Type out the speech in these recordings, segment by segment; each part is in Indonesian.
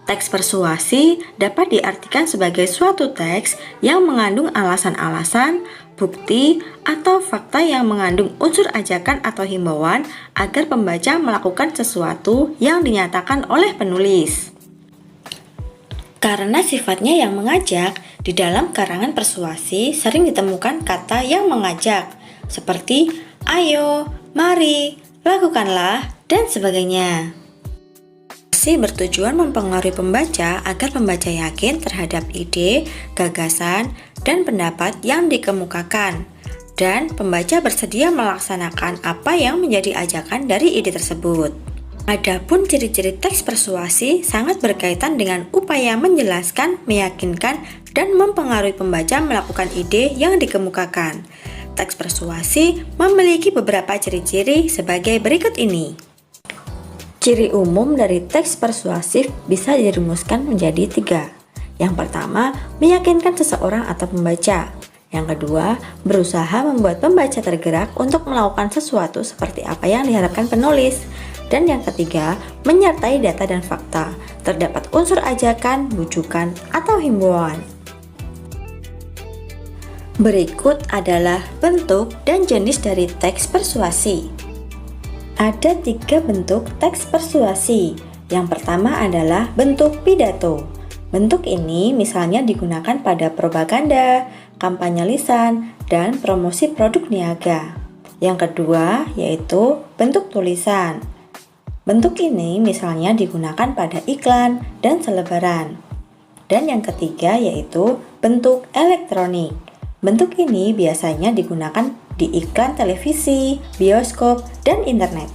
Teks persuasi dapat diartikan sebagai suatu teks yang mengandung alasan-alasan, bukti, atau fakta yang mengandung unsur ajakan atau himbauan agar pembaca melakukan sesuatu yang dinyatakan oleh penulis. Karena sifatnya yang mengajak, di dalam karangan persuasi sering ditemukan kata yang mengajak, seperti ayo, mari, lakukanlah, dan sebagainya. Bertujuan mempengaruhi pembaca agar pembaca yakin terhadap ide, gagasan, dan pendapat yang dikemukakan, dan pembaca bersedia melaksanakan apa yang menjadi ajakan dari ide tersebut. Adapun ciri-ciri teks persuasi sangat berkaitan dengan upaya menjelaskan, meyakinkan, dan mempengaruhi pembaca melakukan ide yang dikemukakan. Teks persuasi memiliki beberapa ciri-ciri sebagai berikut ini. Ciri umum dari teks persuasif bisa dirumuskan menjadi 3. Yang pertama, meyakinkan seseorang atau pembaca. Yang kedua, berusaha membuat pembaca tergerak untuk melakukan sesuatu seperti apa yang diharapkan penulis. Dan yang ketiga, menyertai data dan fakta. Terdapat unsur ajakan, bujukan, atau himbauan. Berikut adalah bentuk dan jenis dari teks persuasi. Ada 3 bentuk teks persuasi. Yang pertama adalah bentuk pidato. Bentuk ini misalnya digunakan pada propaganda, kampanye lisan, dan promosi produk niaga. Yang kedua yaitu bentuk tulisan. Bentuk ini misalnya digunakan pada iklan dan selebaran. Dan yang ketiga yaitu bentuk elektronik. Bentuk ini biasanya digunakan di iklan televisi, bioskop, dan internet.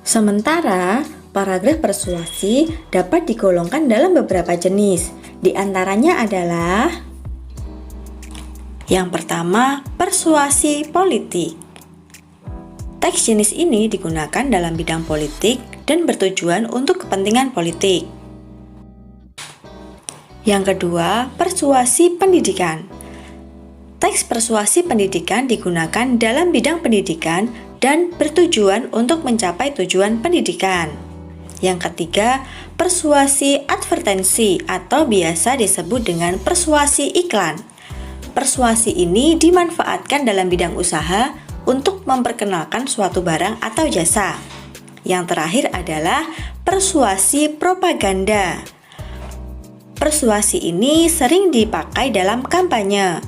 Sementara, paragraf persuasi dapat digolongkan dalam beberapa jenis. Di antaranya adalah yang pertama, persuasi politik. Teks jenis ini digunakan dalam bidang politik dan bertujuan untuk kepentingan politik. Yang kedua, persuasi pendidikan. Teks persuasi pendidikan digunakan dalam bidang pendidikan dan bertujuan untuk mencapai tujuan pendidikan. Yang ketiga, persuasi advertensi atau biasa disebut dengan persuasi iklan. Persuasi ini dimanfaatkan dalam bidang usaha untuk memperkenalkan suatu barang atau jasa. Yang terakhir adalah persuasi propaganda. Persuasi ini sering dipakai dalam kampanye.